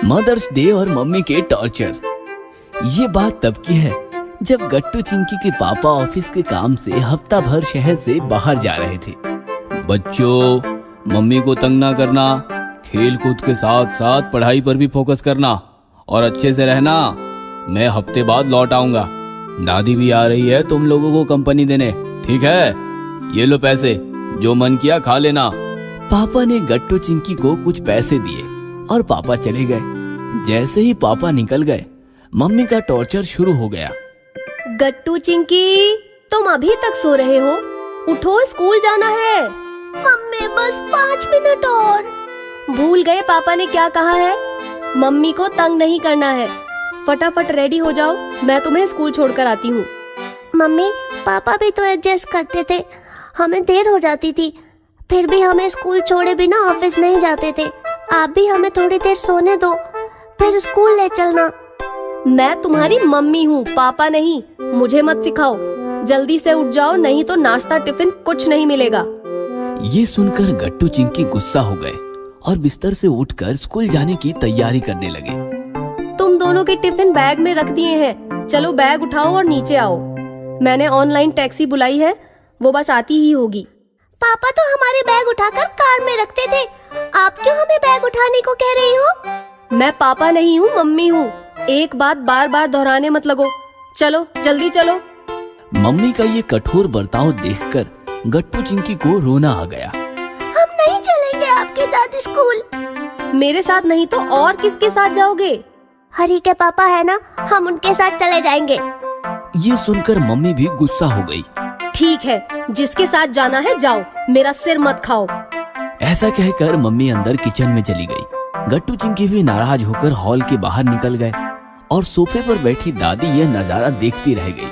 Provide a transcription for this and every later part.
Mother's day और mummy के torture. ये बात तब की है जब गट्टू चिंकी के पापा ऑफिस के काम से हफ्ता भर शहर से बाहर जा रहे थे। बच्चों, मम्मी को तंग ना करना, खेल कूद के साथ साथ पढ़ाई पर भी फोकस करना और अच्छे से रहना। मैं हफ्ते बाद लौट आऊंगा। दादी भी आ रही है तुम लोगों को कंपनी देने, ठीक है? ये लो पैसे, जो मन किया खा लेना। पापा ने गट्टू चिंकी को कुछ पैसे दिए और पापा चले गए। जैसे ही पापा निकल गए, मम्मी का टॉर्चर शुरू हो गया। गट्टू चिंकी, तुम अभी तक सो रहे हो? उठो, स्कूल जाना है। मम्मी बस 5 मिनट और। भूल गए पापा ने क्या कहा है? मम्मी को तंग नहीं करना है। फटाफट रेडी हो जाओ, मैं तुम्हें स्कूल छोड़कर आती हूँ। मम्मी, पापा भी तो एडजस्ट करते थे, हमें देर हो जाती थी, फिर भी हमें स्कूल छोड़े बिना ऑफिस नहीं जाते थे। आप भी हमें थोड़ी देर सोने दो, फिर स्कूल ले चलना। मैं तुम्हारी मम्मी हूँ, पापा नहीं। मुझे मत सिखाओ। जल्दी से उठ जाओ, नहीं तो नाश्ता टिफिन कुछ नहीं मिलेगा। ये सुनकर गट्टू चिंकी गुस्सा हो गए और बिस्तर से उठकर स्कूल जाने की तैयारी करने लगे। तुम दोनों के टिफिन बैग में रख दिए हैं। चलो बैग उठाओ और नीचे आओ। मैंने ऑनलाइन टैक्सी बुलाई है, वो बस आती ही होगी। पापा तो हमारे बैग उठाकर कार में रखते थे, आप क्यों हमें बैग उठाने को कह रही हो? मैं पापा नहीं हूँ, मम्मी हूँ। एक बात बार बार दोहराने मत लगो। चलो जल्दी चलो। मम्मी का ये कठोर बर्ताव देखकर गट्टू चिंकी को रोना आ गया। हम नहीं चलेंगे आपके साथ स्कूल। मेरे साथ नहीं तो और किसके साथ जाओगे? हरी के पापा है ना, हम उनके साथ चले जाएंगे। ये सुनकर मम्मी भी गुस्सा हो गई। ठीक है, जिसके साथ जाना है जाओ, मेरा सिर मत खाओ। ऐसा कहकर मम्मी अंदर किचन में चली गई। गट्टू चिंकी भी नाराज होकर हॉल के बाहर निकल गए और सोफे पर बैठी दादी यह नजारा देखती रह गई।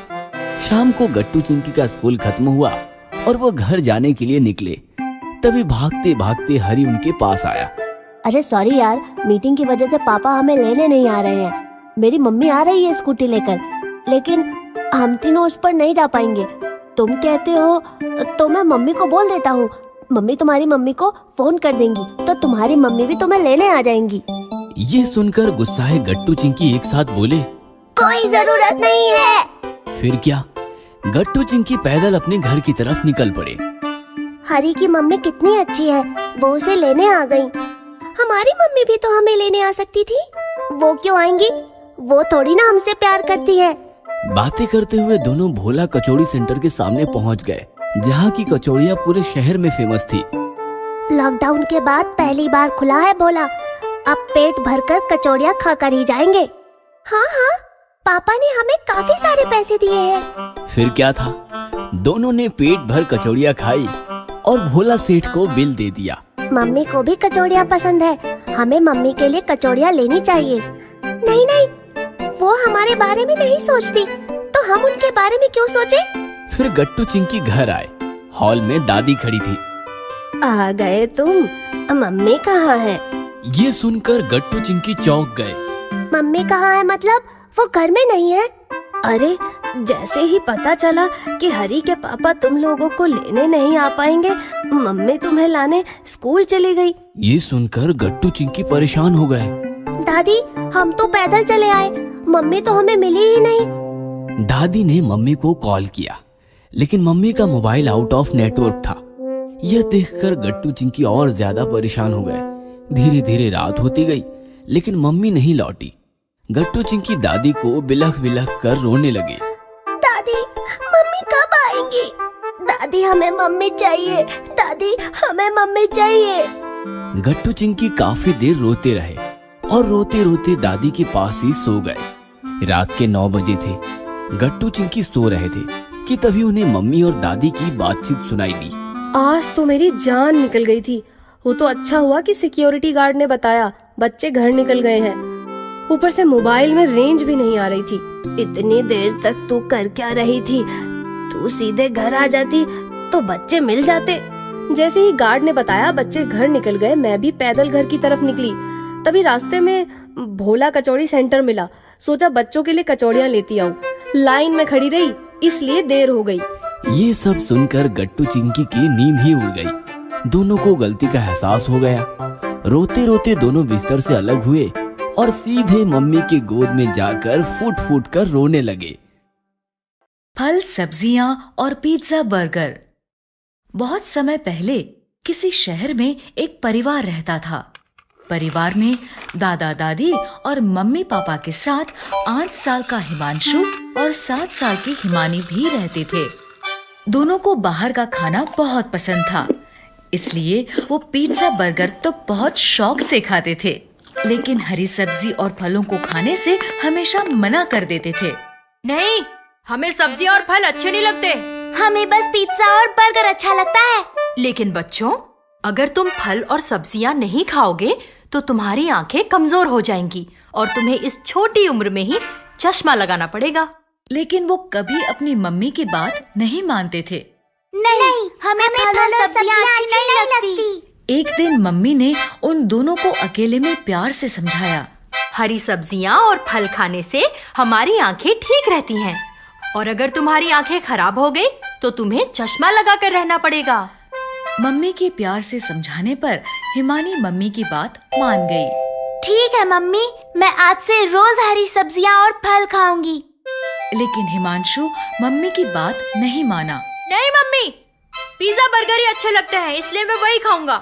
शाम को गट्टू चिंकी का स्कूल खत्म हुआ और वो घर जाने के लिए निकले। तभी भागते भागते हरी उनके पास आया। अरे सॉरी यार, मीटिंग की वजह से पापा हमें लेने नहीं आ रहे हैं। मेरी मम्मी आ रही है स्कूटी लेकर, लेकिन हम तीनों उस पर नहीं जा पाएंगे। तुम कहते हो तो मैं मम्मी को बोल देता हूँ। मम्मी तुम्हारी मम्मी को फोन कर देंगी तो तुम्हारी मम्मी भी तुम्हें लेने आ जाएंगी। ये सुनकर गुस्साए गट्टू चिंकी एक साथ बोले, कोई जरूरत नहीं है। फिर क्या? गट्टू चिंकी पैदल अपने घर की तरफ निकल पड़े। हरी की मम्मी कितनी अच्छी है, वो उसे लेने आ गई। हमारी मम्मी भी तो हमें लेने आ सकती थी, वो क्यों आएंगी? वो थोड़ी ना हमसे प्यार करती है। बातें करते हुए दोनों भोला कचौड़ी सेंटर के सामने पहुंच गए, जहां की कचौड़ियां पूरे शहर में फेमस थी। लॉकडाउन के बाद पहली बार खुला है भोला, अब पेट भरकर कचौड़ियां खाकर ही जाएंगे। हाँ हाँ, पापा ने हमें काफी सारे पैसे दिए हैं। फिर क्या था, दोनों ने पेट भर कचौड़ियां खाई और भोला सेठ को बिल दे दिया। मम्मी को भी कचौड़ियां पसंद है, हमें मम्मी के लिए कचौड़ियां लेनी चाहिए। नहीं नहीं, वो हमारे बारे में नहीं सोचती, तो हम उनके बारे में क्यों सोचे? फिर गट्टू चिंकी घर आए। हॉल में दादी खड़ी थी। आ गए तुम? मम्मी कहाँ है? ये सुनकर गट्टू चिंकी चौंक गए। मम्मी कहाँ है मतलब? वो घर में नहीं है। अरे, जैसे ही पता चला कि हरी के पापा तुम लोगों को लेने नहीं आ पाएंगे, मम्मी तुम्हें लाने स्कूल चली गई। ये सुनकर गट्टू चिंकी परेशान हो गए। दादी, हम तो पैदल चले आए, मम्मी तो हमें मिली ही नहीं। दादी ने मम्मी को कॉल किया, लेकिन मम्मी का मोबाइल आउट ऑफ नेटवर्क था। यह देखकर गट्टू चिंकी और ज्यादा परेशान हो गए। धीरे धीरे रात होती गई, लेकिन मम्मी नहीं लौटी। गट्टू चिंकी दादी को बिलख बिलख कर रोने लगे। दादी, मम्मी कब आएंगी? दादी, हमें मम्मी चाहिए। दादी, हमें मम्मी चाहिए। गट्टू चिंकी काफी देर रोते रहे और रोते रोते दादी के पास ही सो गए। रात के 9 बजे थे। गट्टू चिंकी सो रहे थे कि तभी उन्हें मम्मी और दादी की बातचीत सुनाई दी। आज तो मेरी जान निकल गई थी। वो तो अच्छा हुआ कि सिक्योरिटी गार्ड ने बताया बच्चे घर निकल गए हैं। ऊपर से मोबाइल में रेंज भी नहीं आ रही थी। इतनी देर तक तू कर क्या रही थी? तू सीधे घर आ जाती तो बच्चे मिल जाते। जैसे ही गार्ड ने बताया बच्चे घर निकल गए, मैं भी पैदल घर की तरफ निकली। तभी रास्ते में भोला कचौड़ी सेंटर मिला। सोचा बच्चों के लिए कचौड़ियां लेती आऊं। लाइन में खड़ी रही, इसलिए देर हो गई। ये सब सुनकर गट्टू चिंकी की नींद ही उड़ गई। दोनों को गलती का एहसास हो गया। रोते रोते दोनों बिस्तर से अलग हुए और सीधे मम्मी की गोद में जाकर फूट फूट कर रोने लगे। फल, सब्जियां और पिज्जा, बर्गर। बहुत समय पहले किसी शहर में एक परिवार रहता था। परिवार में दादा दादी और मम्मी पापा के साथ 8 साल का हिमांशु और 7 साल की हिमानी भी रहते थे। दोनों को बाहर का खाना बहुत पसंद था, इसलिए वो पिज्जा बर्गर तो बहुत शौक से खाते थे, लेकिन हरी सब्जी और फलों को खाने से हमेशा मना कर देते थे। नहीं, हमें सब्जी और फल अच्छे नहीं लगते। हमें बस पिज्जा और बर्गर अच्छा लगता है। लेकिन बच्चों, अगर तुम फल और सब्जियां नहीं खाओगे तो तुम्हारी आंखें कमजोर हो जाएंगी और तुम्हें इस छोटी उम्र में ही चश्मा लगाना पड़ेगा। लेकिन वो कभी अपनी मम्मी की बात नहीं मानते थे। नहीं, हमें फल और सब्जियां अच्छी नहीं लगती। एक दिन मम्मी ने उन दोनों को अकेले में प्यार से समझाया। हरी सब्जियां और फल खाने से हमारी आंखें ठीक रहती हैं, और अगर तुम्हारी आंखें खराब हो गई तो तुम्हें चश्मा लगा कर रहना पड़ेगा। मम्मी के प्यार से समझाने पर हिमानी मम्मी की बात मान गई। ठीक है मम्मी, मैं आज से रोज हरी सब्जियां और फल खाऊंगी। लेकिन हिमांशु मम्मी की बात नहीं माना। नहीं मम्मी, पिज्जा बर्गर ही अच्छे लगते हैं, इसलिए मैं वही खाऊंगा।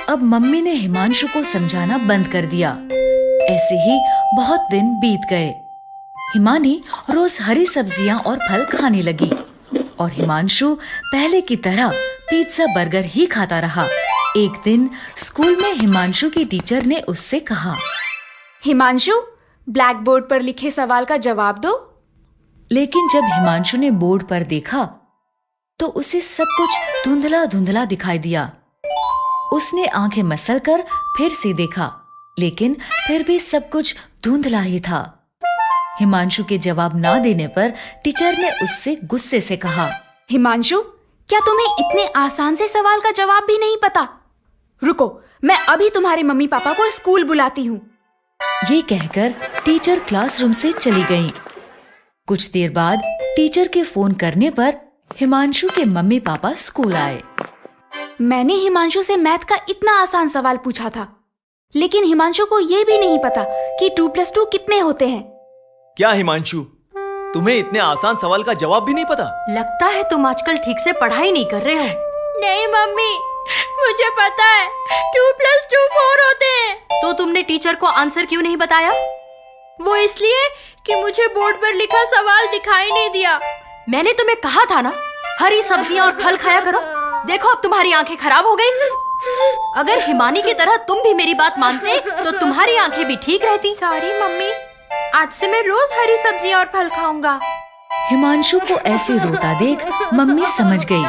अब मम्मी ने हिमांशु को समझाना बंद कर दिया। ऐसे ही बहुत दिन बीत गए। हिमानी रोज हरी सब्जियां और फल खाने लगी और हिमांशु पहले की तरह पिज्जा बर्गर ही खाता रहा। एक दिन स्कूल में हिमांशु की टीचर ने उससे कहा, हिमांशु, ब्लैक बोर्ड पर लिखे सवाल का जवाब दो। लेकिन जब हिमांशु ने बोर्ड पर देखा तो उसे सब कुछ धुंधला धुंधला दिखाई दिया। उसने आंखें मसलकर फिर से देखा, लेकिन फिर भी सब कुछ धुंधला ही था। हिमांशु के जवाब ना देने पर टीचर ने उससे गुस्से से कहा, हिमांशु, क्या तुम्हें इतने आसान से सवाल का जवाब भी नहीं पता? रुको, मैं अभी तुम्हारे मम्मी पापा को स्कूल बुलाती हूँ। ये कहकर टीचर क्लासरूम से चली गईं। कुछ देर बाद टीचर के फोन करने पर हिमांशु के मम्मी पापा स्कूल आए। मैंने हिमांशु से मैथ का इतना आसान सवाल पूछा था, लेकिन हिमांशु को ये भी नहीं पता कि 2+2 कितने होते हैं। क्या हिमांशु, तुम्हें इतने आसान सवाल का जवाब भी नहीं पता? लगता है तुम आजकल ठीक से पढ़ाई नहीं कर रहे हो। नहीं मम्मी, मुझे पता है 2+2 4 होते हैं। तो तुमने टीचर को आंसर क्यों नहीं बताया? वो इसलिए कि मुझे बोर्ड पर लिखा सवाल दिखाई नहीं दिया। मैंने तुम्हें कहा था ना, हरी सब्जियां और फल खाया करो। देखो अब तुम्हारी आंखें खराब हो गई। अगर हिमानी की तरह तुम भी मेरी बात मानते तो तुम्हारी आंखें भी ठीक रहती। सॉरी मम्मी, आज से मैं रोज हरी सब्जियां और फल खाऊंगा। हिमांशु को ऐसे रोता देख मम्मी समझ गई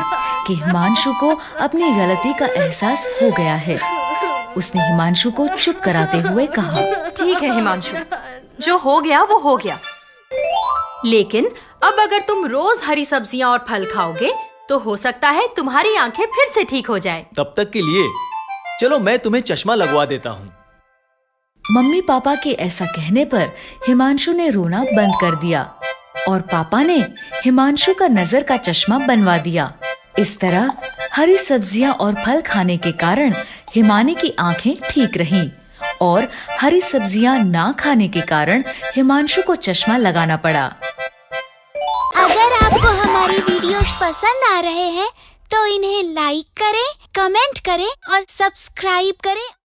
कि हिमांशु को अपनी गलती का एहसास हो गया है। उसने हिमांशु को चुप कराते हुए कहा, ठीक है हिमांशु, जो हो गया वो हो गया। लेकिन अब अगर तुम रोज हरी सब्जियां और फल खाओगे तो हो सकता है तुम्हारी आंखें फिर से ठीक हो जाएं। तब तक के लिए चलो मैं तुम्हें चश्मा लगवा देता हूँ। मम्मी पापा के ऐसा कहने पर हिमांशु ने रोना बंद कर दिया और पापा ने हिमांशु का नजर का चश्मा बनवा दिया। इस तरह हरी सब्जियां और फल खाने के कारण हिमानी की आंखें ठीक रहीं और हरी सब्जियां ना खाने के कारण हिमांशु को चश्मा लगाना पड़ा। अगर आपको हमारी वीडियोस पसंद आ रहे हैं तो इन्हें लाइक करें, कमेंट करें और सब्सक्राइब करें।